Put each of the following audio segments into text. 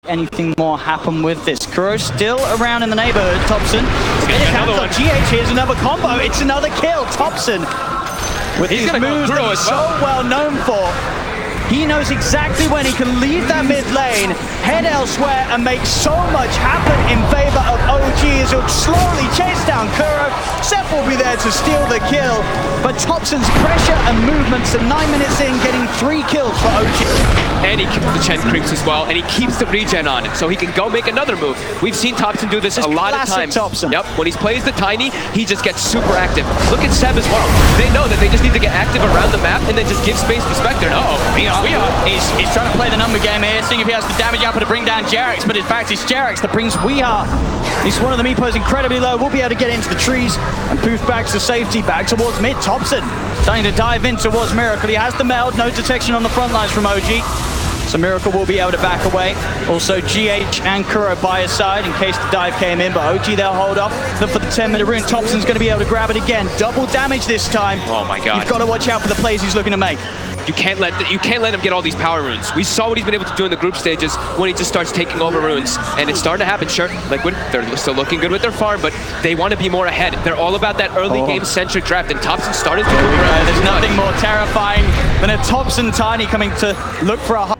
anything more happen with this. Kuro still around in the neighborhood. Thompson. Another one. GH, here's another combo. It's another kill. Thompson, with his moves that he's so well known for. He knows exactly when he can leave that mid lane, head elsewhere, and make so much happen in favor of OG as he'll slowly chase down Kuro. Seth will be there to steal the kill, but Thompson's pressure and movements at 9 minutes in, getting 3 kills for OG. And he keeps the Chen creeps as well, and he keeps the regen on it, so he can go make another move. We've seen Thompson do this a lot of times. Thompson. Yep, when he plays the Tiny, he just gets super active. Look at Seb as well. They know that they just need to get active around the map and then just give space to Spectre. He's trying to play the number game here, seeing if he has the damage output to bring down Jerax, but in fact it's Jerax that brings Weeha. He's one of the Meepos incredibly low, will be able to get into the trees and poof back to safety, back towards mid. Thompson starting to dive in towards Miracle. He has the meld, no detection on the front lines from OG. So Miracle will be able to back away. Also GH and Kuro by his side in case the dive came in, but OG they'll hold off. Look for the 10-minute rune. Thompson's going to be able to grab it again. Double damage this time. Oh my god. You've got to watch out for the plays he's looking to make. You can't let him get all these power runes. We saw what he's been able to do in the group stages when he just starts taking over runes, and it's starting to happen. Sure, Liquid, they're still looking good with their farm, but they want to be more ahead. They're all about that early game centric draft, and Thompson started to move around. There's nothing more terrifying than a Thompson Tiny coming to look for a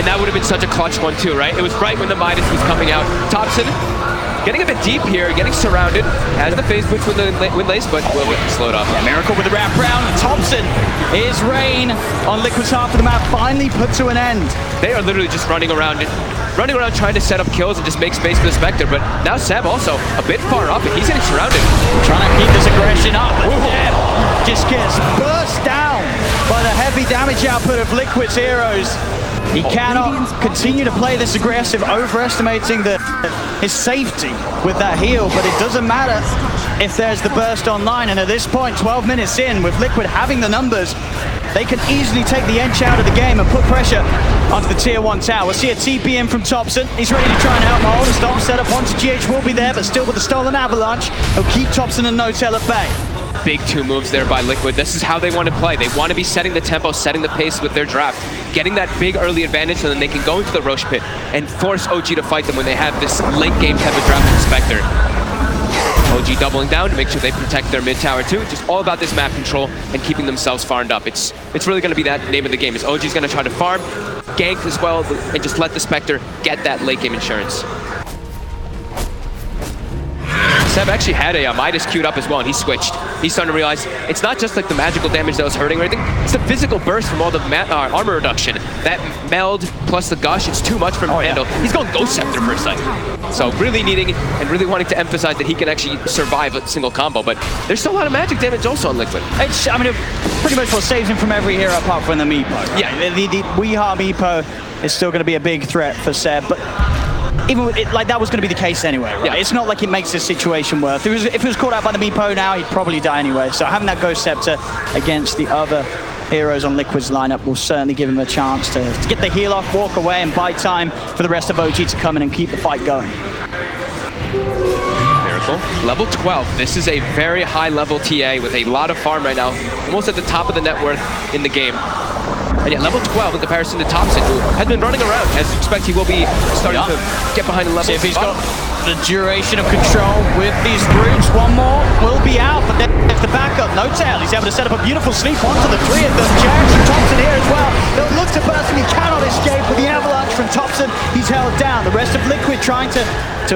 And that would have been such a clutch one too, right? It was right when the Midas was coming out. Thompson getting a bit deep here, getting surrounded. Has the phase boots with the wind lace, but will slow it up. Yeah, Miracle with the wrap round. Thompson, his reign on Liquid's half of the map finally put to an end. They are literally just running around trying to set up kills and just make space for the Spectre, but now Seb also a bit far up and he's getting surrounded. Trying to keep this aggression up. Just gets burst down by the heavy damage output of Liquid's heroes. He cannot continue to play this aggressive, overestimating his safety with that heal, but it doesn't matter if there's the burst online, and at this point, 12 minutes in, with Liquid having the numbers, they can easily take the Ench out of the game and put pressure onto the tier 1 tower. We'll see a TP in from Thompson. He's ready to try and help hold and stop setup onto GH will be there, but still with the stolen avalanche, he'll keep Thompson and N0tail at bay. Big 2 moves there by Liquid. This is how they want to play. They want to be setting the tempo, setting the pace with their draft, getting that big early advantage so then they can go into the Roche pit and force OG to fight them when they have this late game type of draft with Spectre. OG doubling down to make sure they protect their mid tower too. Just all about this map control and keeping themselves farmed up. It's really going to be that name of the game. Is OG's going to try to farm, gank as well, and just let the Spectre get that late game insurance. Seb actually had a Midas queued up as well, and he switched. He's starting to realize it's not just like the magical damage that was hurting or anything, it's the physical burst from all the armor reduction. That meld plus the gush, it's too much for him to handle. He's going Ghost Scepter for a second. So really needing and really wanting to emphasize that he can actually survive a single combo, but there's still a lot of magic damage also on Liquid. I mean, pretty much what saves him from every hero apart from the Meepo. Right? Yeah. The Weeha Meepo is still going to be a big threat for Seb, but even with it, like that was going to be the case anyway, right? Yeah. It's not like it makes this situation worth. If he was caught out by the Meepo now, he'd probably die anyway. So having that Ghost Scepter against the other heroes on Liquid's lineup will certainly give him a chance to get the heal off, walk away, and buy time for the rest of OG to come in and keep the fight going. Miracle, level 12. This is a very high level TA with a lot of farm right now, almost at the top of the net worth in the game. And yet level 12 in comparison to Thompson, who has been running around. As you expect, he will be starting to get behind the level. See if he's got the duration of control with these brutes. One more will be out, but then there's the backup. No tail. He's able to set up a beautiful sleep onto the three of them. Jared and Thompson here as well. They'll look to burst him. He cannot escape with the avalanche from Thompson. He's held down. The rest of Liquid trying to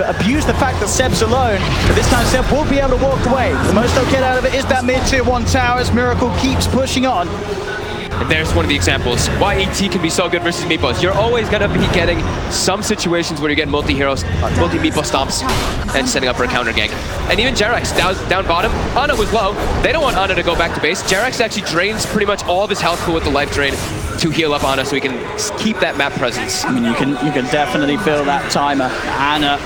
abuse the fact that Seb's alone, but this time Seb will be able to walk away. The most they'll get out of it is that mid-tier 1 tower as Miracle keeps pushing on. And there's one of the examples why ET can be so good versus Meepos. You're always going to be getting some situations where you get multi-heroes, multi-Meepo stomps, and setting up for a counter gank. And even Jerax down bottom. Ana was low. They don't want Ana to go back to base. Jerax actually drains pretty much all of his health pool with the life drain to heal up Ana so he can keep that map presence. I mean, you can definitely feel that timer. Ana,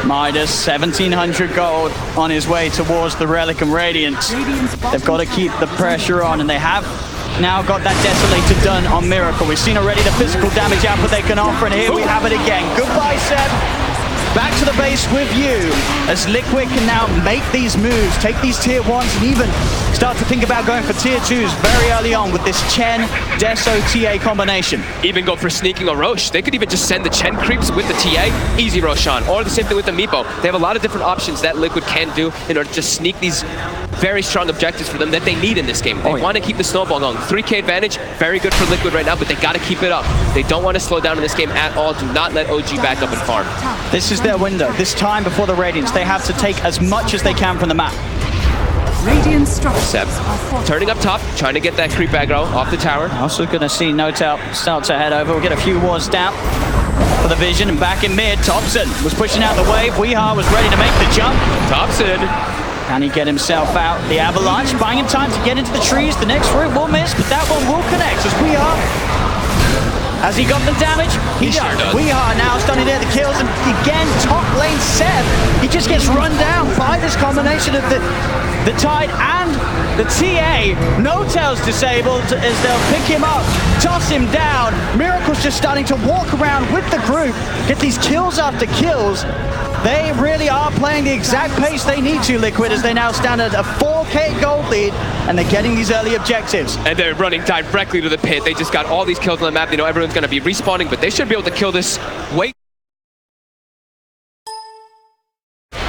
Midas, 1,700 gold on his way towards the Relic and Radiance. They've got to keep the pressure on, and they have now got that Desolator done on Miracle. We've seen already the physical damage output they can offer, and here we have it again. Goodbye, Seb. Back to the base with you, as Liquid can now make these moves, take these tier 1s, and even start to think about going for tier 2s very early on with this Chen, Deso, TA combination. Even go for sneaking a Roche. They could even just send the Chen creeps with the TA, easy Roshan, or the same thing with the Meepo. They have a lot of different options that Liquid can do in order to just sneak these very strong objectives for them that they need in this game. They want to keep the snowball going. 3K advantage, very good for Liquid right now, but they got to keep it up. They don't want to slow down in this game at all. Do not let OG back up and farm. This is their window. This time before the Radiance, they have to take as much as they can from the map. Radiant structures. Seb turning up top, trying to get that creep aggro off the tower. Also going to see Notel start to head over. We'll get a few wards down for the vision, and back in mid, Thompson was pushing out the wave. Weehaw was ready to make the jump. Thompson. Can he get himself out? The avalanche buying him time to get into the trees. The next route will miss, but that one will connect as Weehaw. Has he got the damage? He sure does. Weehaw now starting to get the kills, and again, top lane Seb. He just gets run down by this combination of the Tide and the TA. Notel's disabled as they'll pick him up, toss him down. Miracle's just starting to walk around with the group, get these kills after kills. They really are playing the exact pace they need to, Liquid, as they now stand at a 4K gold lead, and they're getting these early objectives. And they're running directly to the pit. They just got all these kills on the map. They know everyone's going to be respawning, but they should be able to kill this. Wait.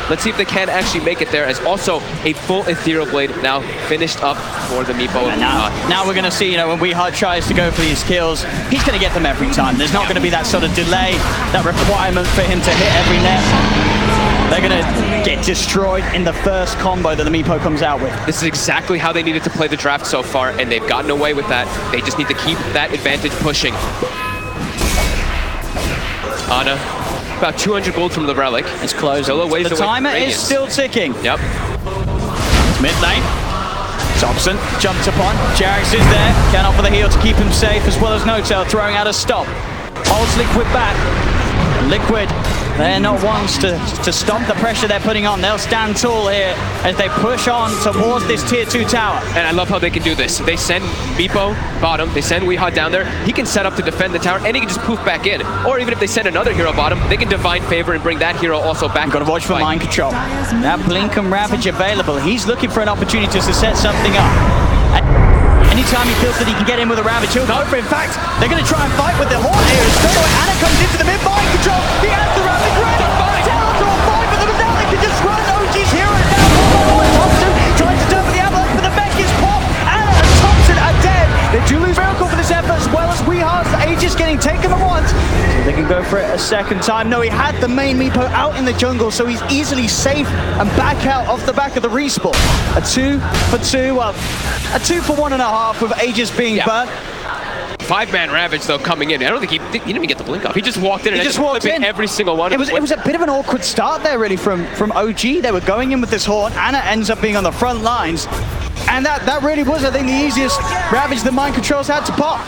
Let's see if they can actually make it there, as also a full Ethereal Blade now finished up for the Meepo. And now we're going to see, when Weehaw tries to go for these kills, he's going to get them every time. There's not going to be that sort of delay, that requirement for him to hit every net. They're going to get destroyed in the first combo that the Meepo comes out with. This is exactly how they needed to play the draft so far, and they've gotten away with that. They just need to keep that advantage pushing. Ana, about 200 gold from the Relic. It's close. Still a ways the away timer from is still ticking. Yep. Mid lane. Thompson jumped upon. Jerax is there. Can offer the heal to keep him safe, as well as Notel throwing out a stop. Holds Liquid back. Liquid, they're not ones to stop the pressure they're putting on. They'll stand tall here as they push on towards this tier 2 tower. And I love how they can do this. They send Meepo bottom, they send Weehaw down there. He can set up to defend the tower, and he can just poof back in. Or even if they send another hero bottom, they can Divine Favor and bring that hero also back. You've got to watch for mind control. That Blink and Ravage available. He's looking for an opportunity to set something up. Anytime he feels that he can get in with a Ravage, he'll go for it. In fact, they're going to try and fight with the Horn here. Straight away, Ana comes into the mid-mind control. He has the Ravage ready. Tails to a fight for them. Now they can just run OG's hero down. Thompson tries to turn for the avalanche, but the mech is popped. Ana and Thompson are dead. They do lose Miracle for this effort, as well as Weehaw. Aegis getting taken at once. So they can go for it a second time. No, he had the main Meepo out in the jungle, so he's easily safe and back out off the back of the respawn. A 2 for 2, well, a 2 for 1.5 with Aegis being burnt. 5-man Ravage though coming in. I don't think he didn't even get the blink off. He just walked in and just walked in every single one. It was a bit of an awkward start there really from OG. They were going in with this Horn. Ana ends up being on the front lines. And that really was, I think, the easiest Ravage the Mind Controls had to pop.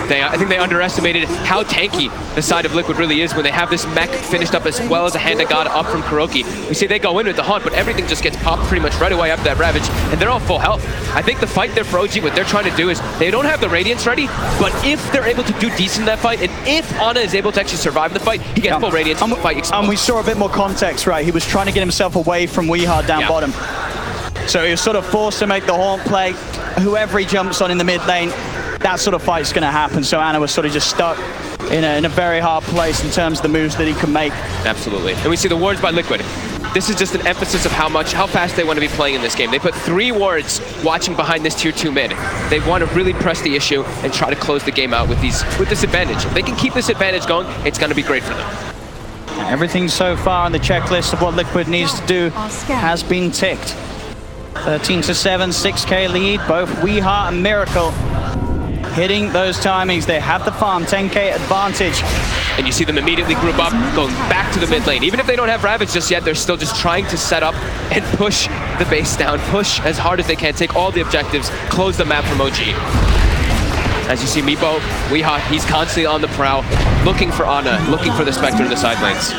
I think they underestimated how tanky the side of Liquid really is when they have this mech finished up as well as a Hand of God up from KuroKy. We see they go in with the Haunt, but everything just gets popped pretty much right away after that Ravage, and they're all full health. I think the fight there for OG, what they're trying to do is they don't have the Radiance ready, but if they're able to do decent in that fight, and if Ana is able to actually survive the fight, he gets full Radiance and the fight explodes. And we saw a bit more context, right? He was trying to get himself away from Weehard down bottom. So he was sort of forced to make the Haunt play. Whoever he jumps on in the mid lane, that sort of fight's going to happen. So Ana was sort of just stuck in a very hard place in terms of the moves that he can make. Absolutely. And we see the wards by Liquid. This is just an emphasis of how fast they want to be playing in this game. They put 3 wards watching behind this tier 2 mid. They want to really press the issue and try to close the game out with this advantage. If they can keep this advantage going, it's going to be great for them. Everything so far on the checklist of what Liquid needs to do has been ticked. 13-7, 6K lead, both Weehart and Miracle hitting those timings. They have the farm, 10K advantage. And you see them immediately group up, going back to the mid lane. Even if they don't have Ravage just yet, they're still just trying to set up and push the base down, push as hard as they can, take all the objectives, close the map from OG. As you see Meepo, Weehart, he's constantly on the prowl, looking for Ana, looking for the Spectre in the side lanes.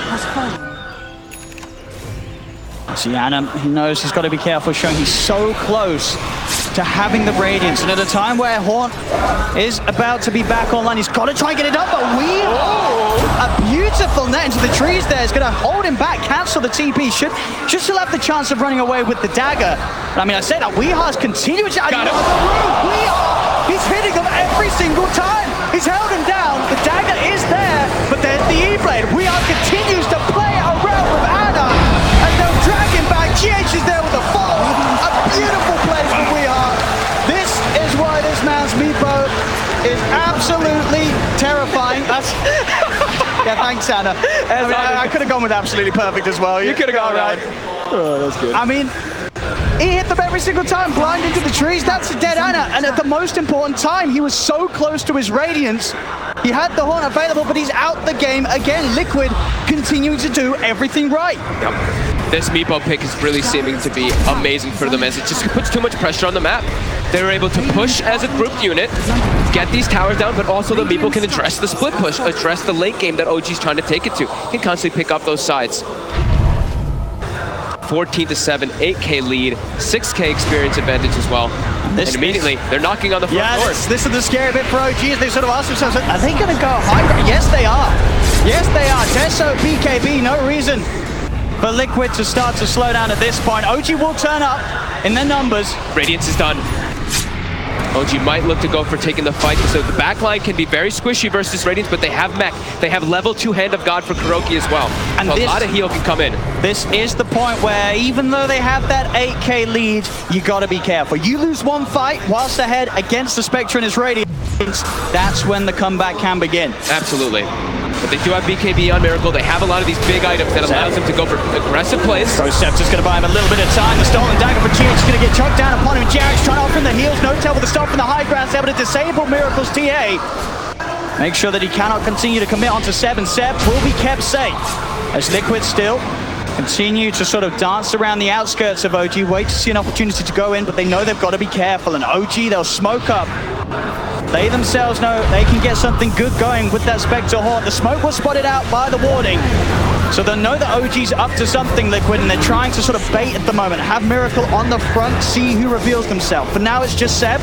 See, Ana, he knows he's got to be careful, showing he's so close to having the Radiance. And at a time where Haunt is about to be back online, he's got to try and get it up, but a beautiful net into the trees there is going to hold him back, cancel the TP. Should still have the chance of running away with the dagger. I mean, I say that Weehar's continuing to... Weehart, he's hitting them every single time. He's held him down. The dagger is there, but there's the E-Blade. Weehart continues to play around with Ana, and they'll drag him back. GH is there with a fall. A beautiful play from Weehart. This is why this man's Meepo is absolutely terrifying. That's... Yeah, thanks, Ana. I could have gone with absolutely perfect as well. You could have gone right. Oh, that's good. I mean, he hit them every single time, blind into the trees. That's a dead Ana. And at the most important time, he was so close to his Radiance. He had the Haunt available, but he's out the game again. Liquid continuing to do everything right. Yep. This Meepo pick is really seeming to be amazing for them, as it just puts too much pressure on the map. They were able to push as a grouped unit, get these towers down, but also the Meepo can address the split push, address the late game that OG's trying to take it to. Can constantly pick up those sides. 14-7, 8K lead, 6K experience advantage as well. And immediately, they're knocking on the front door. This is the scary bit for OG, as they sort of ask themselves, are they going to go high? Yes, they are. Yes, they are. Tesso, BKB, no reason for Liquid to start to slow down at this point. OG will turn up in their numbers. Radiance is done. OG might look to go for taking the fight, so the backline can be very squishy versus Radiance, but they have mech. They have level 2 Hand of God for KuroKy as well. And so a lot of heal can come in. This is the point where, even though they have that 8K lead, you gotta be careful. You lose one fight whilst ahead against the Spectre and his Radiance, that's when the comeback can begin. Absolutely. But they do have BKB on Miracle. They have a lot of these big items that allows them to go for aggressive plays. So Scepter's going to buy him a little bit of time. The stolen dagger for GH is going to get choked down upon him. Jarek's trying to offer him the heals. No tell with the stop from the high ground. Able to disable Miracle's TA. Make sure that he cannot continue to commit onto Seb, and Seb will be kept safe. As Liquid still continue to sort of dance around the outskirts of OG, wait to see an opportunity to go in, but they know they've got to be careful. And OG, they'll smoke up. They themselves know they can get something good going with that Spectre Haunt. The smoke was spotted out by the warding, so they'll know that OG's up to something, Liquid, and they're trying to sort of bait at the moment. Have Miracle on the front, see who reveals themselves. But now it's just Seb.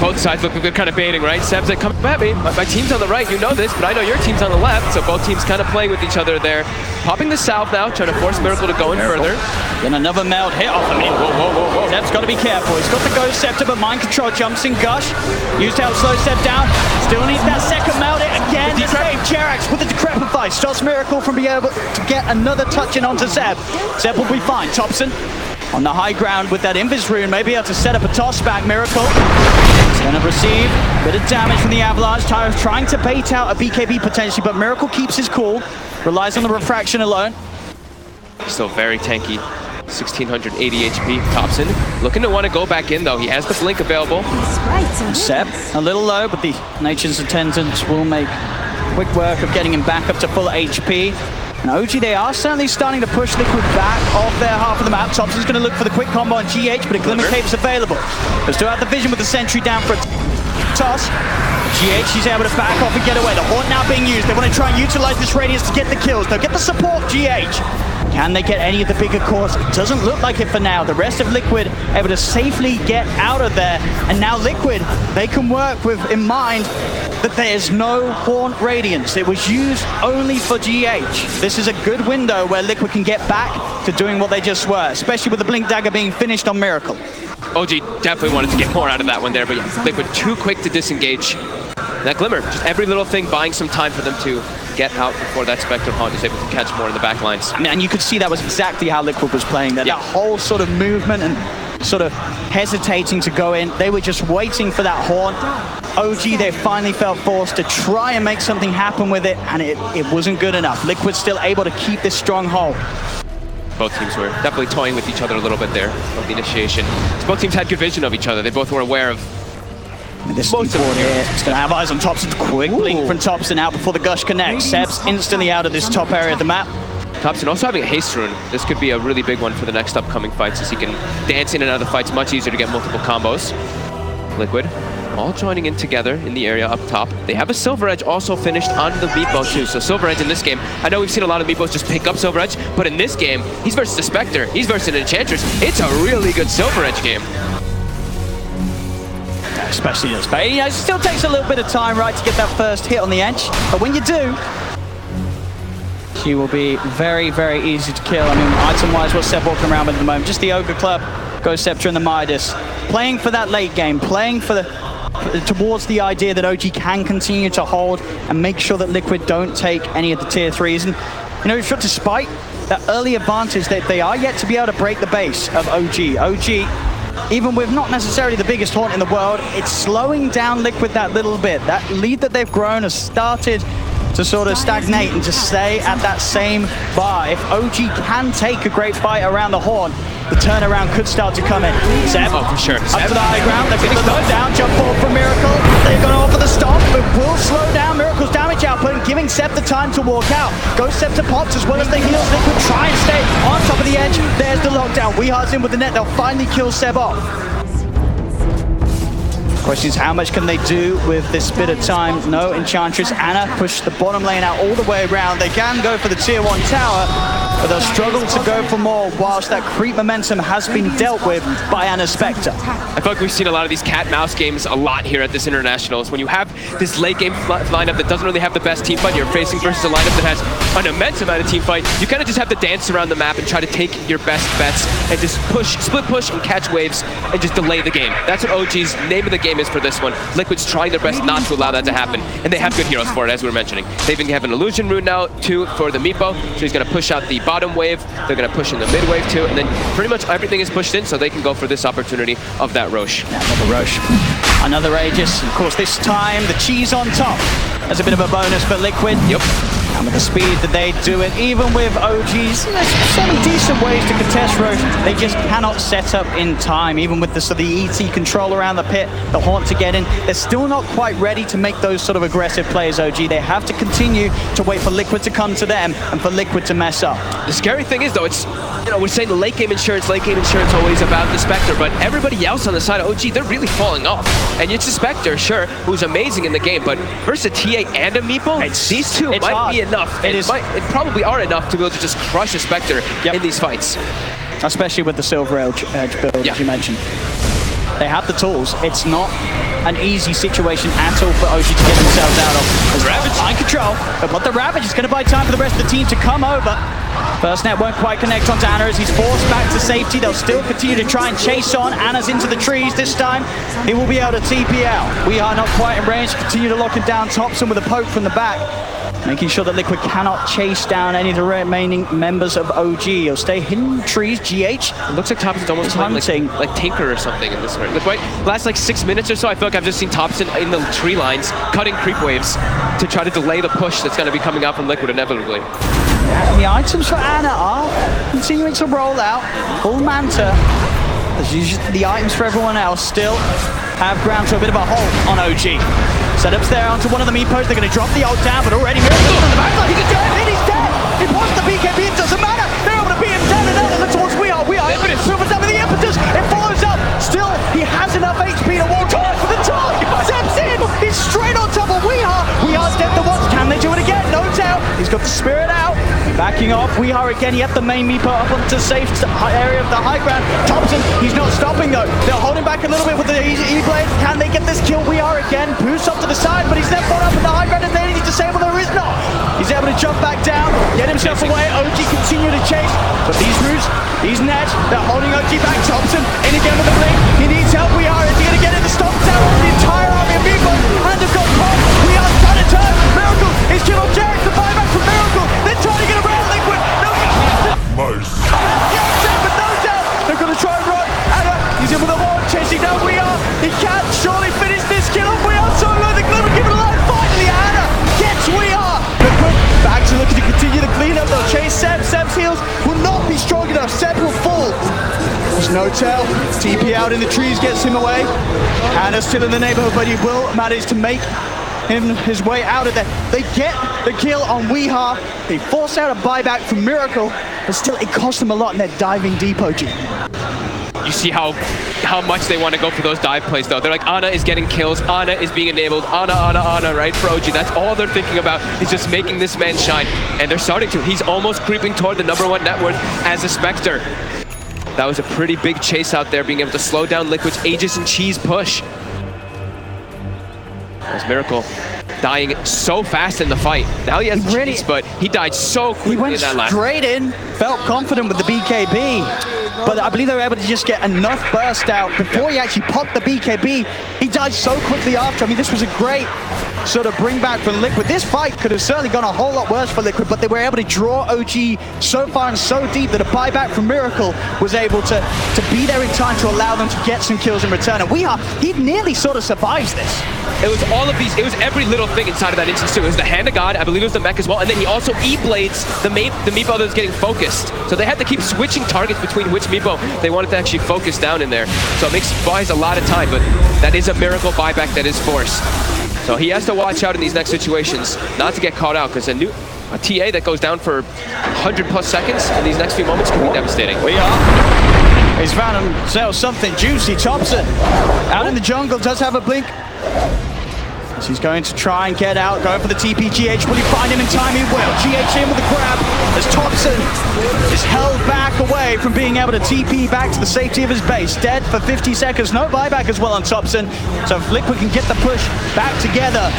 Both sides look kind of baiting, right? Seb's like, come at me. My team's on the right, you know this, but I know your team's on the left, so both teams kind of playing with each other there. Popping the south now, trying to force Miracle to go in further. Then another meld hit off him. Whoa. Seb's got to be careful. He's got the Ghost Scepter, but Mind Control jumps in Gush. Used to help slow Seb down. Still needs that second meld hit again. The save. Jerax with the Decrepify stops Miracle from being able to get another touch in onto Seb. Seb will be fine. Thompson on the high ground with that Invis rune, may be able to set up a toss back. Miracle going to receive a bit of damage from the Avalanche. Tyro's trying to bait out a BKB potentially, but Miracle keeps his cool, relies on the refraction alone. Still very tanky. 1680 HP. Thompson looking to want to go back in though. He has the blink available. Seb a little low, but the Nature's Attendants will make Quick work of getting him back up to full HP. And OG, they are certainly starting to push Liquid back off their half of the map. Thompson's going to look for the quick combo on GH, but a Glimmer Cape's available. They still have the vision with the sentry down for a toss. GH, he's able to back off and get away. The Haunt now being used. They want to try and utilize this radius to get the kills. They'll get the support, GH. Can they get any of the bigger cores? It doesn't look like it for now. The rest of Liquid able to safely get out of there. And now Liquid, they can work with in mind that there's no Haunt Radiance. It was used only for GH. This is a good window where Liquid can get back to doing what they just were, especially with the Blink Dagger being finished on Miracle. OG definitely wanted to get more out of that one there, but yeah, Liquid too quick to disengage. That Glimmer, just every little thing buying some time for them to get out before that Spectre Haunt is able to catch more in the back lines. I mean, and you could see that was exactly how Liquid was playing there. Yeah. That whole sort of movement and sort of hesitating to go in. They were just waiting for that Haunt. OG, they finally felt forced to try and make something happen with it, and it wasn't good enough. Liquid's still able to keep this stronghold. Both teams were definitely toying with each other a little bit there of the initiation. So both teams had good vision of each other. They both were aware of this board here. It's going to have eyes on Thompson. Quick blink from Thompson out before the Gush connects. Seb's instantly out of this top area of the map. Thompson also having a haste rune. This could be a really big one for the next upcoming fights, as he can dance in and out of the fights much easier to get multiple combos. Liquid all joining in together in the area up top. They have a Silver Edge also finished on the Meatbow too. So Silver Edge in this game, I know we've seen a lot of Meatbows just pick up Silver Edge, but in this game, he's versus a Spectre, he's versus an Enchantress. It's a really good Silver Edge game. Especially this, but you know, it still takes a little bit of time, right, to get that first hit on the edge. But when you do, she will be very, very easy to kill. I mean, item-wise, what's Seb walking around with at the moment? Just the Ogre Club, Ghost Scepter, and the Midas. Playing for that late game, playing for the towards the idea that OG can continue to hold and make sure that Liquid don't take any of the tier 3s. And, you know, despite that early advantage, that they are yet to be able to break the base of OG. OG, even with not necessarily the biggest Haunt in the world, it's slowing down Liquid that little bit. That lead that they've grown has started to sort of stagnate and to stay at that same bar. If OG can take a great fight around the Haunt, the turnaround could start to come in. Seb, oh, for sure. Up to the high ground, they're going to go down, jump forward from Miracle. They've gone off for the stop, but will slow down Miracle's damage output and giving Seb the time to walk out. Ghost Scepter pops as well as the heals. Liquid try and stay on top of the edge. There's the lockdown. Weehard's in with the net. They'll finally kill Seb off. Question is, how much can they do with this bit of time? No, Enchantress, Anna push the bottom lane out all the way around. They can go for the tier 1 tower, but they'll struggle to go for more whilst that creep momentum has been dealt with by Anna's Spectre. I feel like we've seen a lot of these cat-mouse games a lot here at this Internationals. When you have this late game lineup that doesn't really have the best team fight, you're facing versus a lineup that has an immense amount of team fight, you kind of just have to dance around the map and try to take your best bets and just push, split push and catch waves and just delay the game. That's what OG's name of the game is for this one. Liquid's trying their best not to allow that to happen, and they have good heroes for it, as we were mentioning. They even have an Illusion Rune now, too, for the Meatbow, so he's going to push out the bottom wave, they're going to push in the mid wave, too, and then pretty much everything is pushed in, so they can go for this opportunity of that Roche. Yeah, another Roche. Another Aegis. Of course, this time, the cheese on top as a bit of a bonus for Liquid. Yep. And with the speed that they do it, even with OGs, there's some decent ways to contest Roche. They just cannot set up in time. Even with the ET control around the pit, the Haunt to get in, they're still not quite ready to make those sort of aggressive plays, OG. They have to continue to wait for Liquid to come to them and for Liquid to mess up. The scary thing is, though, it's, you know, we're saying the late game insurance always about the Spectre, but everybody else on the side of OG, they're really falling off. And it's a Spectre, sure, who's amazing in the game, but versus a TA and a Meeple, these two might hard. be enough. It probably are enough to be able to just crush a Spectre in these fights. Especially with the Silver Edge build, as you mentioned. They have the tools. It's not an easy situation at all for OG to get themselves out of. Ravage in control, but the Ravage is going to buy time for the rest of the team to come over. First net won't quite connect onto Anna as he's forced back to safety. They'll still continue to try and chase on. Anna's into the trees this time. He will be able to TP out. We are not quite in range. Continue to lock him down. Thompson with a poke from the back, making sure that Liquid cannot chase down any of the remaining members of OG. He'll stay hidden in the trees. GH. It looks like Thompson's almost playing like Tinker or something in this one. Like, last like 6 minutes or so, I feel like I've just seen Thompson in the tree lines, cutting creep waves to try to delay the push that's going to be coming out from Liquid inevitably. And the items for Anna are continuing to roll out. Full Manta. As usual, the items for everyone else still have ground to a bit of a halt on OG. Setups there onto one of the Meepos. They're going to drop the ult down, but already Miracle's on the backline. He's dead. He's dead. He wants the BKB. It doesn't matter. They're able to beat him down and out. And look towards We Are. Silver's up with the impetus. It follows up. Still, he has enough HP to walk on for the top. Steps in. He's straight on top of We Are. We Are dead the once. Can they do it again? No doubt. He's got the spirit out. Backing off. We Are again. He had the main Meepo up onto safe area of the high ground. Thompson, he's not stopping though. They're holding back a little bit with the E-Blade. Can they get this kill? We Are again. Boost up to the side, but he's then brought up in the high ground and then he's disabled. There is not. He's able to jump back down, get himself away. OG continue to chase, but these roots, these nets, they're holding OG back. Thompson in again with the blink. He needs help. We Are. Is he going to get it? The stop down on the entire army of Meepo. And they've got caught. We Are trying to turn. Miracle is kill on Jack. The buyback from Miracle. They're trying to get around Liquid. No. But no doubt. They're going to try and run. Anna, he's in with a wall chasing down We Are. He can't surely finish this kill on We Are so low. They're going to give it a line. Finally, Anna gets We Are. Liquid back to looking to continue the cleanup. They'll chase Seb. Seb's heals will not be strong enough. Seb will fall. There's no tell. TP out in the trees gets him away. Anna's still in the neighborhood, but he will manage to make his way out of there. They get the kill on Weeha. They force out a buyback from Miracle, but still it cost them a lot and they're diving deep, OG. You see how much they want to go for those dive plays though. They're like, Ana is getting kills, Ana is being enabled, Ana, right? For OG, that's all they're thinking about is just making this man shine. And they're starting to. He's almost creeping toward the #1 net worth as a Spectre. That was a pretty big chase out there, being able to slow down Liquid's Aegis and Cheese push. As Miracle dying so fast in the fight. Now he has really, cheese, but he died so quickly in that last. He went straight in, felt confident with the BKB, but I believe they were able to just get enough burst out before he actually popped the BKB. He died so quickly after. I mean, this was a great sort of bring back for Liquid. This fight could have certainly gone a whole lot worse for Liquid, but they were able to draw OG so far and so deep that a buyback from Miracle was able to be there in time to allow them to get some kills in return. And he nearly sort of survives this. It was all of these, it was every little thing inside of that instance too. It was the Hand of God, I believe it was the mech as well, and then he also E-Blades the Meepo that was getting focused. So they had to keep switching targets between which Meepo they wanted to actually focus down in there. So it buys a lot of time, but that is a Miracle buyback that is forced. So he has to watch out in these next situations, not to get caught out, because a TA that goes down for 100+ seconds in these next few moments can be devastating. He's found himself something juicy. Thompson out in the jungle, does have a blink. So he's going to try and get out, going for the TP. GH, will he find him in time? He will. GH in with the grab as Thompson is held back away from being able to TP back to the safety of his base. Dead for 50 seconds. No buyback as well on Thompson. So if Liquid can get the push back together,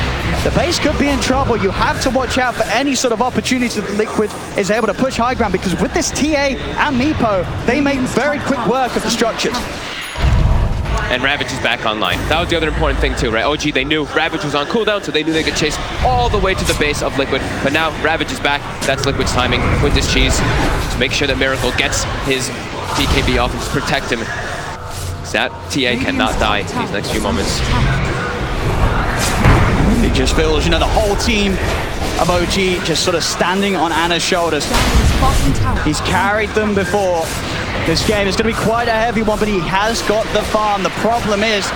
the base could be in trouble. You have to watch out for any sort of opportunity that Liquid is able to push high ground, because with this TA and Meepo, they make very quick work of the structures. And Ravage is back online. That was the other important thing too, right? OG, they knew Ravage was on cooldown, so they knew they could chase all the way to the base of Liquid. But now Ravage is back. That's Liquid's timing with this cheese to make sure that Miracle gets his BKB off and just protect him. That TA cannot die in these next few moments. It just feels, you know, the whole team of OG just sort of standing on Anna's shoulders. He's carried them before. This game is going to be quite a heavy one, but he has got the farm. The problem is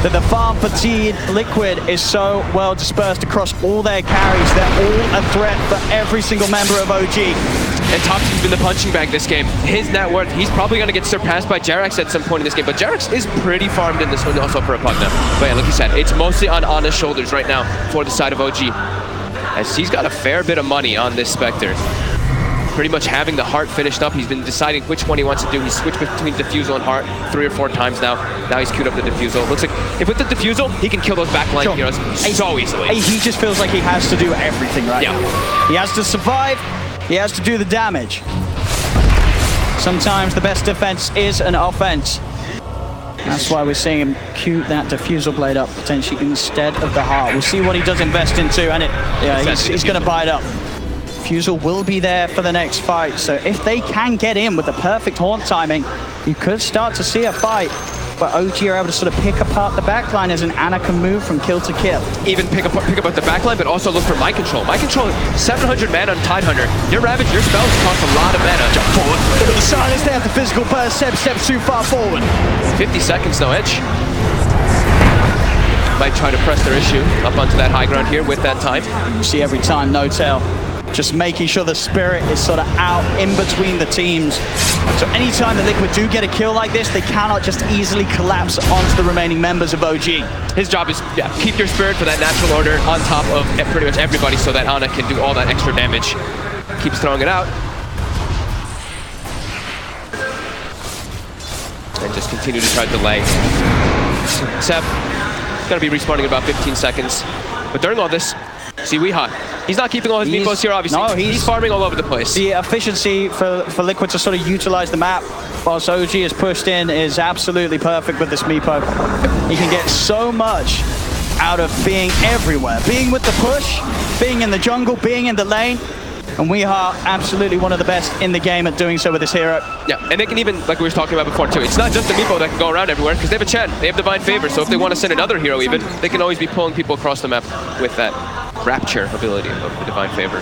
that the farm fatigued Liquid is so well dispersed across all their carries. They're all a threat for every single member of OG. And Thompson's been the punching bag this game. His net worth, he's probably going to get surpassed by Jerax at some point in this game, but Jerax is pretty farmed in this one also for a Pugna. But yeah, like you said, it's mostly on Ana's shoulders right now for the side of OG, as he's got a fair bit of money on this Spectre. Pretty much having the Heart finished up. He's been deciding which one he wants to do. He's switched between Diffusal and Heart 3 or 4 times now. Now he's queued up the Diffusal. Looks like if with the Diffusal, he can kill those backline heroes so easily. He just feels like he has to do everything right now. He has to survive. He has to do the damage. Sometimes the best defense is an offense. That's why we're seeing him cue that Diffusal blade up potentially instead of the Heart. We'll see what he does invest into, and he's going to buy it up. Diffusal will be there for the next fight, so if they can get in with the perfect haunt timing, you could start to see a fight where OG are able to sort of pick apart the backline as an Ana can move from kill to kill. Even pick apart the backline, but also look for Mind Control. Mind Control, 700 mana on Tidehunter. Your Ravage, your spells cost a lot of mana. Jump forward. Look at the silence there, the physical burst. Seb steps too far forward. 50 seconds, no edge. might try to press their issue up onto that high ground here with that time. You see every time No Tail just making sure the spirit is sort of out in between the teams. So anytime the Liquid do get a kill like this, they cannot just easily collapse onto the remaining members of OG. His job is, keep your spirit for that natural order on top of pretty much everybody so that Ana can do all that extra damage. Keeps throwing it out. And just continue to try to delay. Seb, gonna be respawning in about 15 seconds. But during all this, see Weeha, he's not keeping all his meatballs here, obviously. No, he's farming all over the place. The efficiency for Liquid to sort of utilize the map whilst OG is pushed in is absolutely perfect with this Meepo. He can get so much out of being everywhere. Being with the push, being in the jungle, being in the lane. And we are absolutely one of the best in the game at doing so with this hero. Yeah, and they can even, like we were talking about before too, it's not just the Meepo that can go around everywhere, because they have a Chen, they have Divine Favor, so if they want to send another hero even, they can always be pulling people across the map with that Rapture ability of the Divine Favor.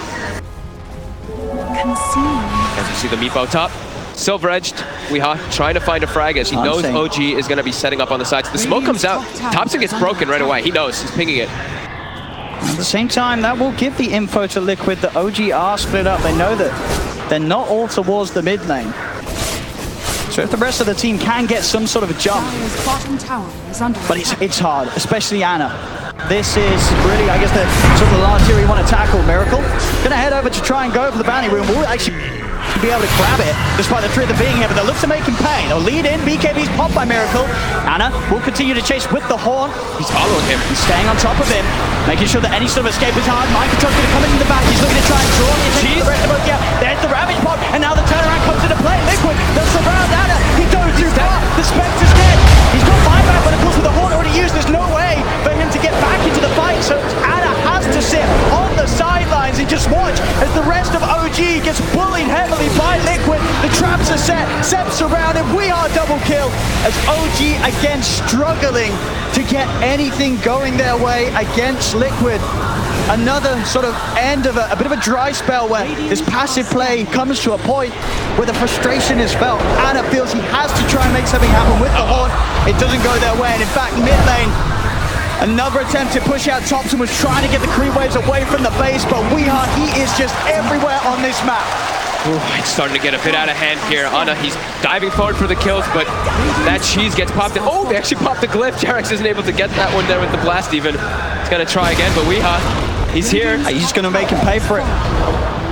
As you see the Meepo top, silver-edged, Weeha trying to find a frag as he knows OG is going to be setting up on the sides. The smoke comes out, Thompson gets broken right away, he knows, he's pinging it. At the same time, that will give the info to Liquid that OG are split up. They know that they're not all towards the mid lane. So if the rest of the team can get some sort of a jump, but it's hard, especially Ana. This is really, I guess, the sort of the last tier you want to tackle. Miracle gonna head over to try and go for the bounty room. We'll actually be able to grab it, despite the three of them being here, but they'll look to make him pay. They'll lead in, BKB's popped by Miracle. Ana will continue to chase with the horn. He's following him. He's staying on top of him, making sure that any sort of escape is hard. Mind Control's gonna come in the back. He's looking to try and draw the attention of the rest of us. Yeah, there's the Ravage pop, and now the turnaround comes into play. Liquid, they'll surround Ana. He goes too far. The Spectre's dead. He's got buyback, but of course with the horn already used, there's no way for him to get back into the fight. So Ana has to sit on the sidelines and just watch as the rest of OG gets bullied heavily by Liquid. The traps are set, Seb's surrounded, we are double kill as OG again struggling to get anything going their way against Liquid. Another sort of end of a bit of a dry spell where this passive play comes to a point where the frustration is felt. Ana feels he has to try and make something happen with the horn. It doesn't go their way, and in fact mid lane, another attempt to push out Thompson was trying to get the creep waves away from the base, but Weeha, he is just everywhere on this map. Ooh, it's starting to get a bit out of hand here. Ana, he's diving forward for the kills, but that cheese gets popped in. Oh, they actually popped the glyph. Jarex isn't able to get that one there with the blast even. He's gonna try again, but Weeha, he's here. He's gonna make him pay for it.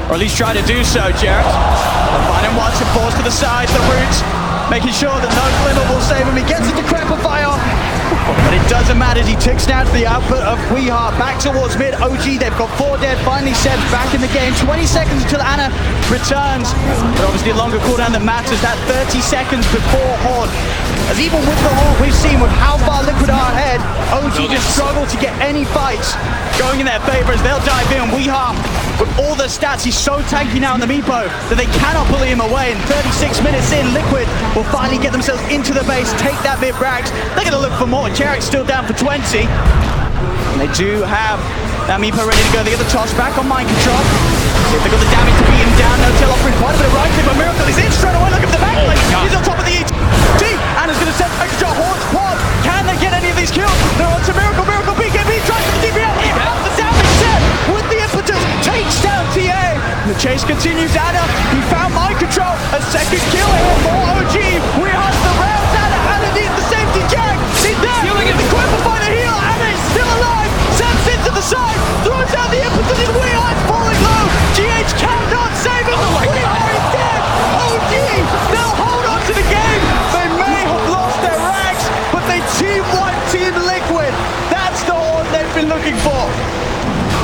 Or at least try to do so, Jarex. Find him once and force to the sides, the roots, making sure that no glimmer will save him. He gets into Crepify on. But it doesn't matter as he ticks down to the output of Weeha. Back towards mid. OG, they've got 4 dead. Finally, Seb's back in the game. 20 seconds until Ana returns. But obviously a longer cooldown that matters. That 30 seconds before Horn. As even with the Horn, we've seen with how far Liquid are ahead, OG just struggle to get any fights going in their favor as they'll dive in. Weeha, with all the stats, he's so tanky now in the Meepo that they cannot bully him away. And 36 minutes in, Liquid will finally get themselves into the base, take that mid brags. They're going to look for more. Jarek's still down for 20. And they do have that Meepo ready to go. They get the toss back on Mind Control. See if they got the damage to beat him down. No Tail offering quite a bit of right click, but Miracle is in straight away. Look at the back lane. He's on top of the ET. Ana's going to send Mind Control. Horns pod. Can they get any of these kills? They're on to Miracle. Miracle BKB tries for the DPL. The damage set with the impetus. Takes down TA. The chase continues. Ana, he found Mind Control. A second kill here for OG. We have the rounds. Ana needs the safety jack. He's there. Healing the Quipify the heal. Ana is still alive. Sam's into the side. Throws out the impetus. And we are falling low. GH cannot save him. We are dead. OG. They'll hold on to the game. They may have lost their ranks, but they team one, team Liquid. That's the horn they've been looking for.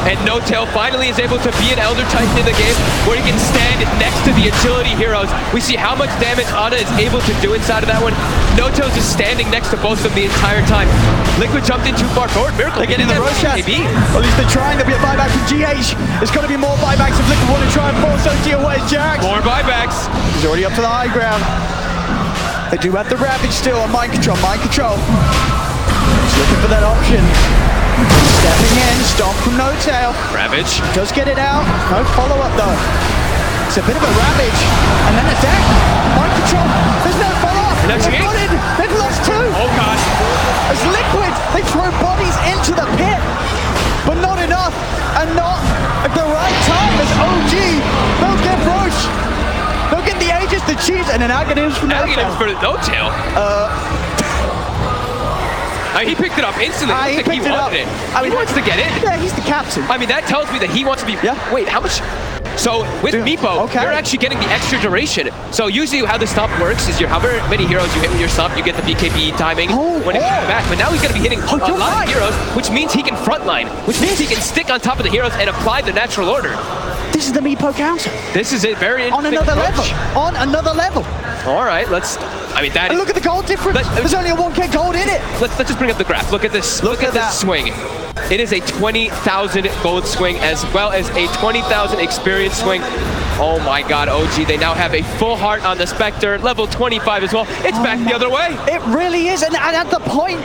And No Tail finally is able to be an Elder Titan in the game where he can stand next to the agility heroes. We see how much damage Ana is able to do inside of that one. No Tail's just standing next to both of them the entire time. Liquid jumped in too far forward. Miracle they're getting the rush shot. Maybe. Well, at least they're trying. There'll be a buyback from GH. There's going to be more buybacks if Liquid want to try and force OG away. Jarex. More buybacks. He's already up to the high ground. They do have the Ravage still on Mind Control. Mind Control. He's looking for that option. Stepping in, stomp from No Tail. Ravage. Does get it out. No follow-up though. It's a bit of a Ravage. And then a deck. Mind Control. There's no follow-up. They've got it! They've lost 2! Oh god. As Liquid, they throw bodies into the pit, but not enough, and not at the right time as OG. They'll get Roche. They'll get the Aegis, the Cheese, and an Aghanim's from Aghanim's for no tail. He picked it up instantly. He picked it up. It. I mean, he wants to get it. Yeah, he's the captain. I mean, that tells me that he wants to be... Yeah. Wait, how much... So with Meepo, you're actually getting the extra duration. So usually how the stomp works is however many heroes you hit with your stomp, you get the BKB timing when it comes back. But now he's going to be hitting a lot of heroes, which means he can frontline, which means he can stick on top of the heroes and apply the natural order. This is the Meepo counter. This is a very on another level. On another level. All right, let's... I mean, that and look at the gold difference. There's only a 1k gold in it. Let's just bring up the graph. Look at this. Look at this swing. It is a 20,000 gold swing as well as a 20,000 experience swing. Oh my god, OG, they now have a full heart on the Spectre, level 25 as well. It's back the other way. It really is, and at the point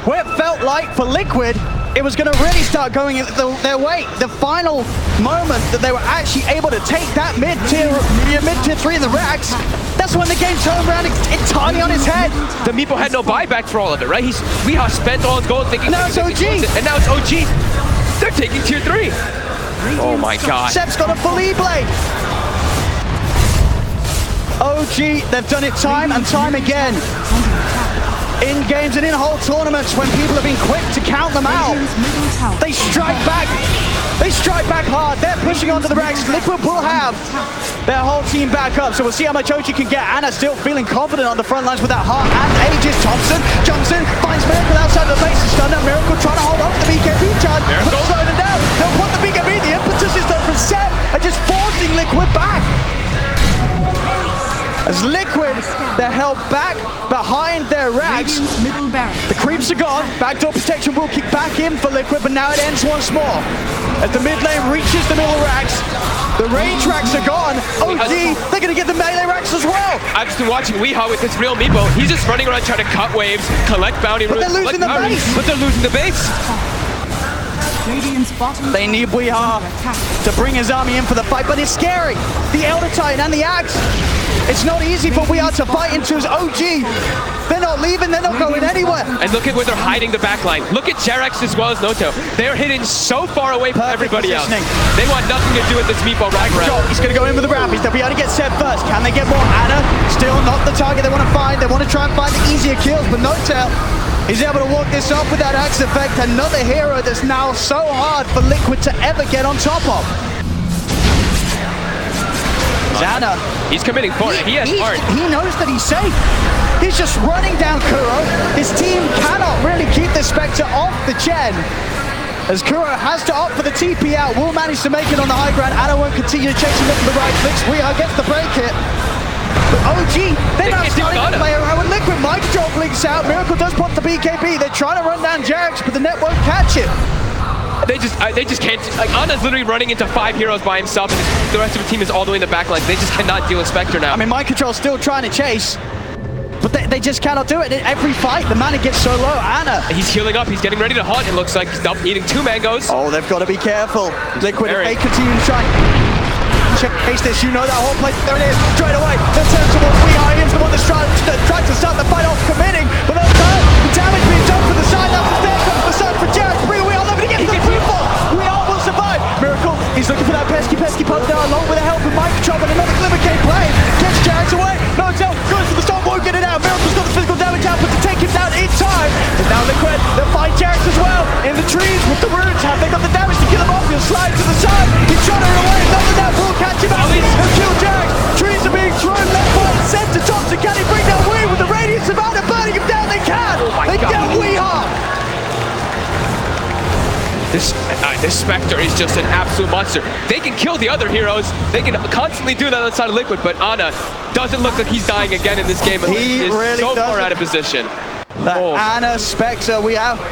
where it felt like for Liquid, it was going to really start going their way. The final moment that they were actually able to take that mid-tier 3 in the racks, that's when the game turned around entirely on its head. The Meepo had no buyback for all of it, right? Weehaw spent all his gold thinking... Now it's OG. And now it's OG. They're taking tier 3. Oh my god. Seb's got a full E-blade. OG, they've done it time and time again. In games and in whole tournaments when people have been quick to count them out. They strike back. They strike back hard. They're pushing onto the racks. Liquid will have their whole team back up. So we'll see how much OG can get. Anna still feeling confident on the front lines with that heart and Aegis. Thompson jumps in, finds Miracle outside the base. Stunner. Miracle trying to hold on to the BKB charge. But slowing them down. They'll put the BKB. The impetus is done from Seb and just forcing Liquid back. As Liquid, they're held back behind their racks. The creeps are gone. Backdoor protection will kick back in for Liquid, but now it ends once more. As the mid lane reaches the middle racks, the range racks are gone. OG, they're going to get the melee racks as well. I've just been watching Weehaw with his real Meepo. He's just running around trying to cut waves, collect bounty runes. But they're losing the base. But they're losing the base. They need Weehaw to bring his army in for the fight, but it's scary. The Elder Titan and the Axe. It's not easy for Weehaw to fight into his OG. They're not leaving, they're not going anywhere. And look at where they're hiding the backline. Look at Jerax as well as Noto. They're hidden so far away from everybody else. They want nothing to do with this Meepo right now. He's going to go in with the Rampies. They'll be able to get Seb first. Can they get more? Anna, still not the target they want to find. They want to try and find the easier kills, but Noto, he's able to walk this off with that Axe effect. Another hero that's now so hard for Liquid to ever get on top of. Anna. He's committing for it. He has heart. He knows that he's safe. He's just running down Kuro. His team cannot really keep the Spectre off the Chen. As Kuro has to opt for the TP out, will manage to make it on the high ground. Anna won't continue chasing them for the right clicks. Weehaw gets the break hit. But OG, they're now starting to play around with Liquid. Mike Joel blinks out. Miracle does put the BKB. They're trying to run down Jerax, but the net won't catch him. They just can't. Like, Anna's literally running into 5 heroes by himself, and the rest of the team is all the way in the back line. They just cannot deal with Spectre now. I mean, Mind Control's still trying to chase, but they just cannot do it. In every fight, the mana gets so low. Anna. He's healing up. He's getting ready to hunt. It looks like he's eating 2 mangoes. Oh, they've got to be careful. Liquid, if they continue to try chase this, you know that whole place. There it is. Straight away. They'll turn towards Weehaw. He's the one that's trying to start the fight off, committing. But no time. The damage being done for the side. Now there comes the side for Jerax. Bring Weehaw over to get the people. Weehaw will survive. Miracle. He's looking for that pesky poke there along with the help of Mind Control, but another Glimmer King play. Gets Jerax away. No tell. Goes for the storm. Won't get it out. Miracle's got the physical damage output to take him down in time. And now Liquid. They'll find Jerax as well. In the trees with the runes. Have they got the damage to kill him off? He'll slide to the side. He's trying to run away. None of that will catch him out. He'll kill Jerax. Trees are being thrown left, right, and center. Thompson, can he bring down Wee with the radiance of Anna burning him down? They can. They get Weehaw. This Spectre is just an absolute monster. They can kill the other heroes. They can constantly do that outside of Liquid, but Anna doesn't look like he's dying again in this game. He is really so doesn't. far out of position. Anna Spectre,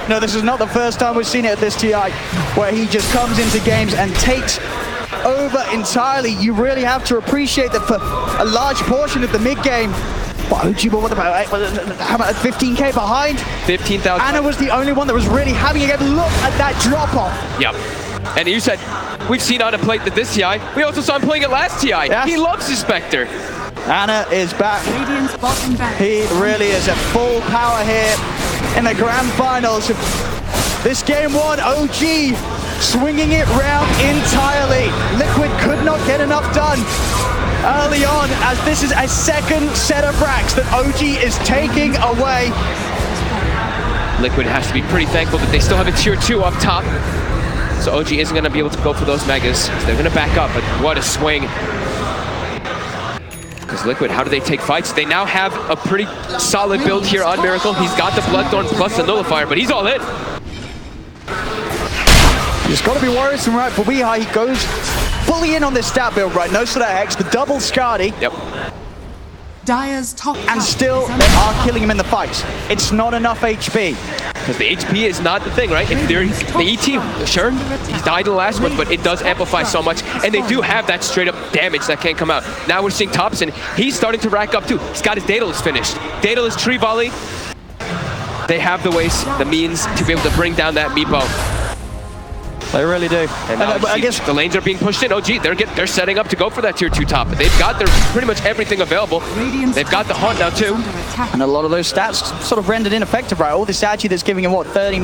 no, this is not the first time we've seen it at this TI, where he just comes into games and takes over entirely. You really have to appreciate that for a large portion of the mid game. What about 15k behind? 15,000. Anna was the only one that was really having a game. Look at that drop off. Yep. And you said we've seen Anna play this TI. We also saw him playing it last TI. Yes. He loves his Spectre. Anna is back. Radiant's bottom barracks. He really is at full power here in the grand finals. This game one, OG swinging it round entirely. Liquid could not get enough done early on, as this is a second set of racks that OG is taking away. Liquid has to be pretty thankful that they still have a tier 2 up top. So OG isn't going to be able to go for those megas. So they're going to back up, but what a swing. Because Liquid, how do they take fights? They now have a pretty solid build here on Miracle. He's got the Bloodthorn plus the Nullifier, but he's all in. He's got to be worrisome, right? For Weehai, he goes fully in on this stat build, right? No sort of X, the double Skadi. Yep. Dire's top And still, they are killing him in the fights. It's not enough HP. Because the HP is not the thing, right? If they're the ET, sure, he's died in the last one, but it does amplify so much. And they do have that straight up damage that can't come out. Now we're seeing Thompson. He's starting to rack up too. He's got his Daedalus finished. Daedalus Tree Volley. They have the ways, the means to be able to bring down that Meepo. They really do. And now I guess the lanes are being pushed in. Oh, gee, they're setting up to go for that tier 2 top. But they've got their pretty much everything available. They've got the Haunt now too. And a lot of those stats sort of rendered ineffective, right? All this Agi that's giving him, what, 30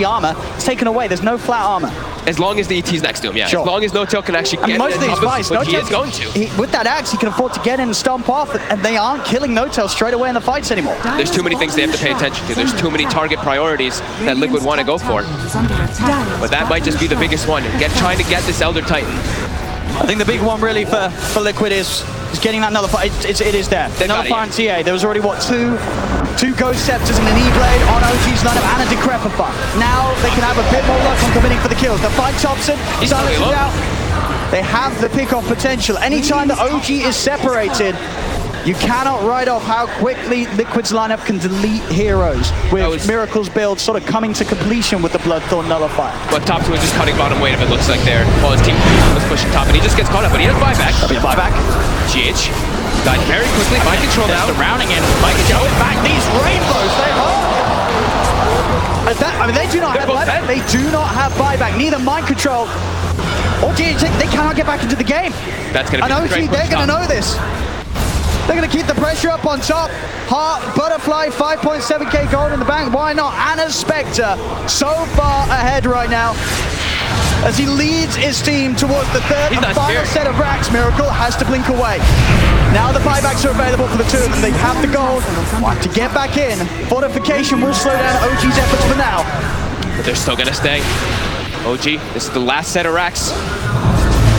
armor, it's taken away. There's no flat armor. As long as the ET's next to him, yeah. Sure. As long as No-Tail can actually get most of these fights, he is going to. With that axe, he can afford to get in and stomp off, and they aren't killing No-Tail straight away in the fights anymore. There's too many things they have to pay attention to. There's too many target priorities that Liquid want to go for. But that might just be the biggest one. Trying to get this Elder Titan. I think the big one really for Liquid is getting that Nullifier. It is there. The Nullifier and TA. There was already, what, two Ghost Scepters and an E-Blade on OG's lineup and a Decrepify. Now they can have a bit more luck on committing for the kills. The fight Thompson, silences out. They have the pick-off potential. Anytime the OG is separated, you cannot write off how quickly Liquid's lineup can delete heroes, with Miracle's build sort of coming to completion with the Bloodthorn Nullifier. But Thompson was just cutting bottom weight, if it looks like there, while his team was pushing top, and he just gets caught up, but he has buyback. Buyback. GH died very quickly. Mind control now. Surrounding him. Mind control. In fact, these rainbows, they are. I mean, they do not have buyback. They do not have buyback. Neither mind control or GH. They cannot get back into the game. That's going to be OG, they're going to know this. They're going to keep the pressure up on top. Heart, Butterfly, 5.7k gold in the bank. Why not? Anna's Spectre so far ahead right now as he leads his team towards the third and final set of racks. Miracle has to blink away. Now the buybacks are available for the two of them. They have the gold to get back in. Fortification will slow down OG's efforts for now. But they're still going to stay. OG, this is the last set of racks.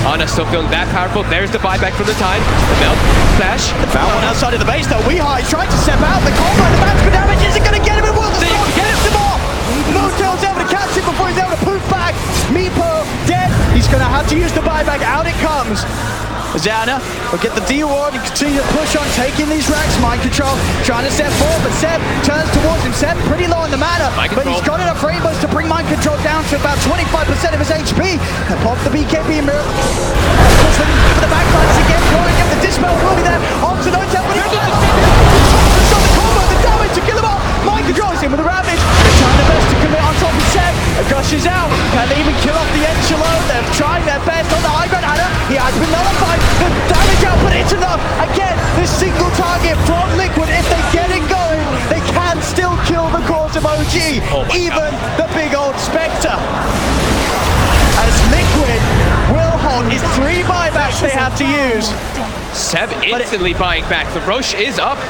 Ana still feeling that powerful. There's the buyback from the Tide. The Melt, Flash. Found one outside of the base though. Weehai trying to step out. The combo, the maximum damage isn't going to get him. It will. The storm gets him off. No-Tail's able to catch him before he's able to poof back. Meepo dead. He's going to have to use the buyback. Out it comes. Zana will get the D-Ward and continue to push on, taking these racks. Mind control, trying to step forward, but Seb turns towards him. Seb pretty low in the mana, but he's got enough rainbows to bring mind control down to about 25% of his HP. And pop the BKB and Miracle. Looking for the backfires again, going up. The Dispel will be there. Onto No-Tail, but he's got the combo, the damage to kill him off. Mind controls him with a Ravage. They're trying their best to commit on top of Seb. It gushes out. Can they even kill off the Enchilo? They're trying their best on the high ground. Anna, he has been nullified. The damage output, it's enough. Again, this single target from Liquid, if they get it going, they can still kill the cause of OG, even the big old Spectre. As Liquid will hold his 3 buybacks they have to use. Seb instantly buying back. The Roche is up.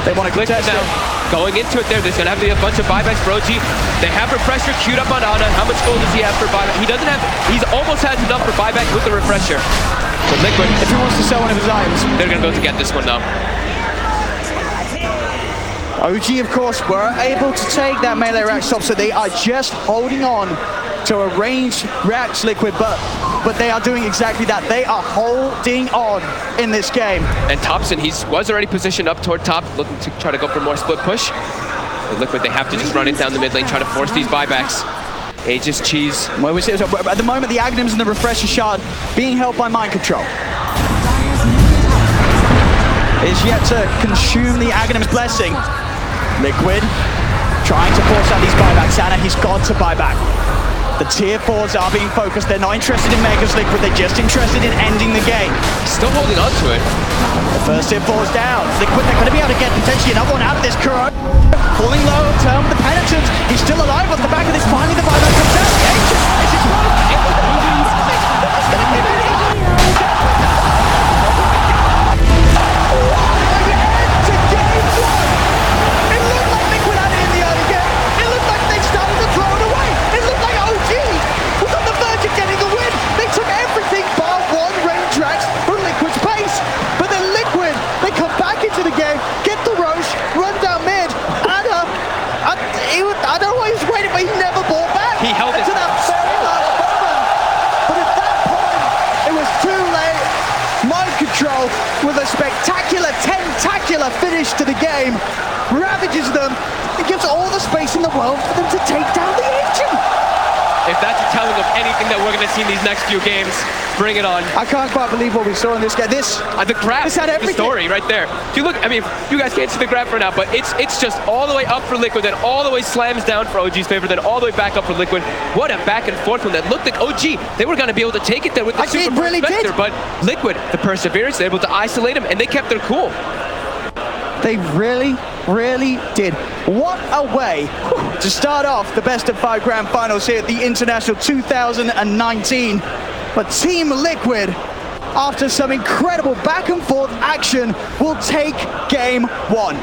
They want to click now. Going into it there, there's going to have to be a bunch of buybacks for OG. They have Refresher queued up on Ana. How much gold does he have for buyback? He doesn't have, he's almost has enough for buyback with the Refresher. But Liquid, if he wants to sell one of his items, they're going to go to get this one now. OG, of course, were able to take that melee rack stop, so they are just holding on to a ranged racks Liquid, but they are doing exactly that. They are holding on in this game. And Thompson, he was already positioned up toward top, looking to try to go for more split push. But Liquid, they have to just run it down the mid lane, try to force these buybacks. Aegis Cheese. Well, we see, so at the moment, the Aghanims and the Refresher Shard being held by mind control. Is yet to consume the Aghanim's blessing. Liquid trying to force out these buybacks. Anna, he's got to buy back. The tier 4s are being focused. They're not interested in Megas Liquid. They're just interested in ending the game. Still holding on to it. The first tier 4's down. Liquid, they're going to be able to get potentially another one out of this Kuro. Falling low, turn with the penitence. He's still alive off the back of this. Finally, the Violet comes out. The Ancient is his with a spectacular, tentacular finish to the game, ravages them, and gives all the space in the world for them to take down the Ancient. If that's a telling of anything that we're going to see in these next few games, bring it on. I can't quite believe what we saw in this game. The graph, had the story right there. If you look, I mean, you guys can't see the graph right now, but it's just all the way up for Liquid, then all the way slams down for OG's favor, then all the way back up for Liquid. What a back and forth one that looked like OG. They were going to be able to take it there with the super really Vector, but Liquid, the perseverance, they're able to isolate him, and they kept their cool. They really, really did. What a way to start off the best of 5 grand finals here at the International 2019. But Team Liquid, after some incredible back and forth action, will take game 1.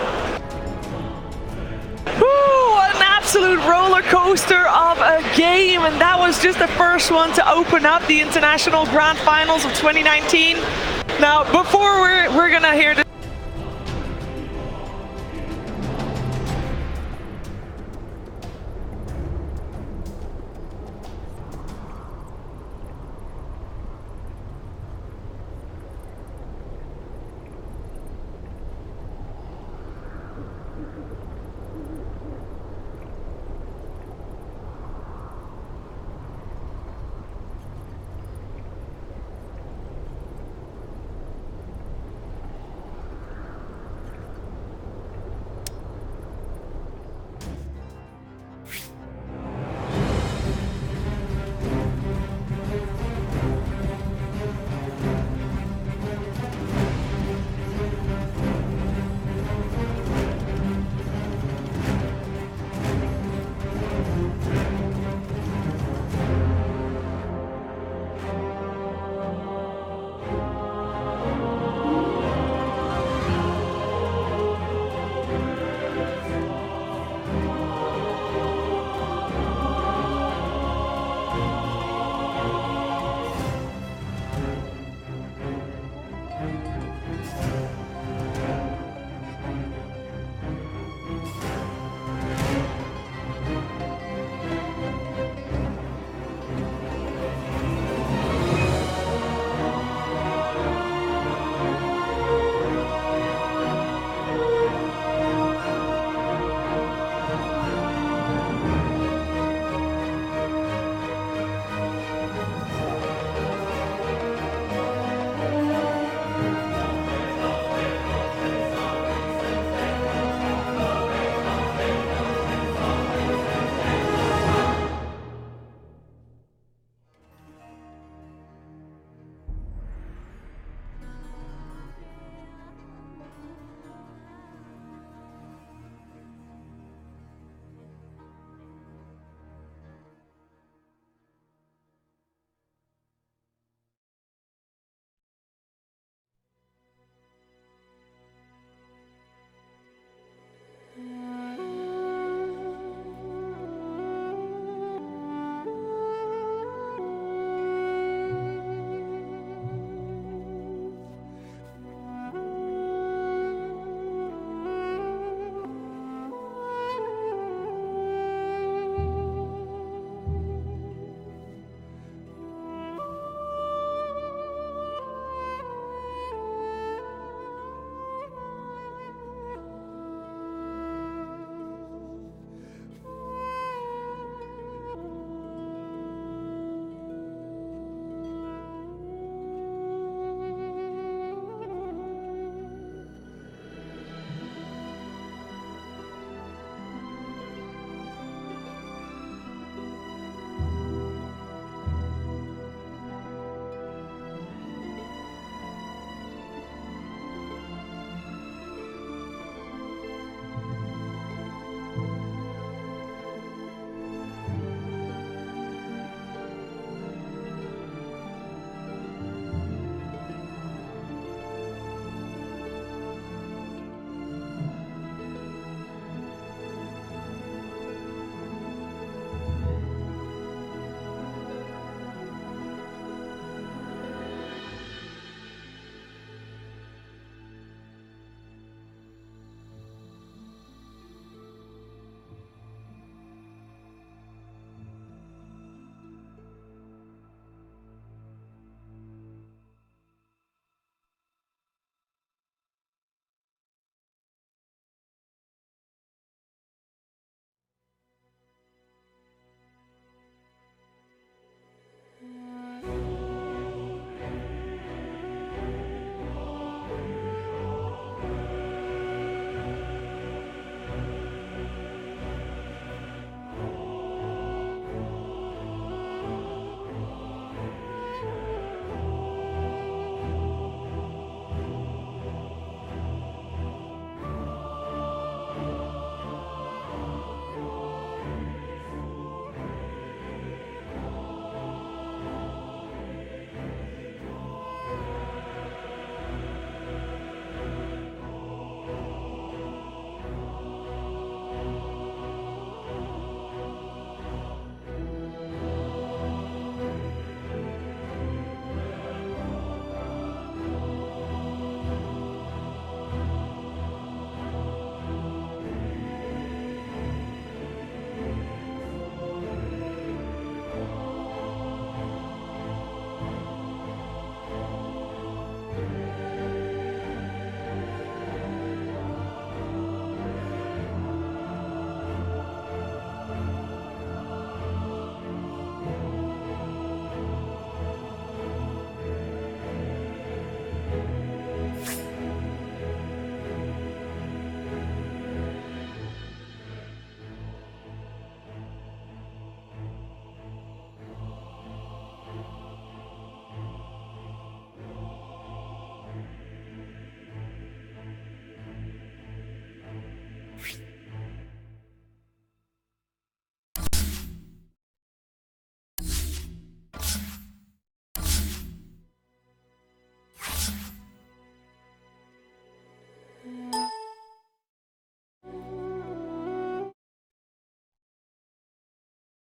What an absolute roller coaster of a game, and that was just the first one to open up the International Grand Finals of 2019. Now, before we're gonna hear this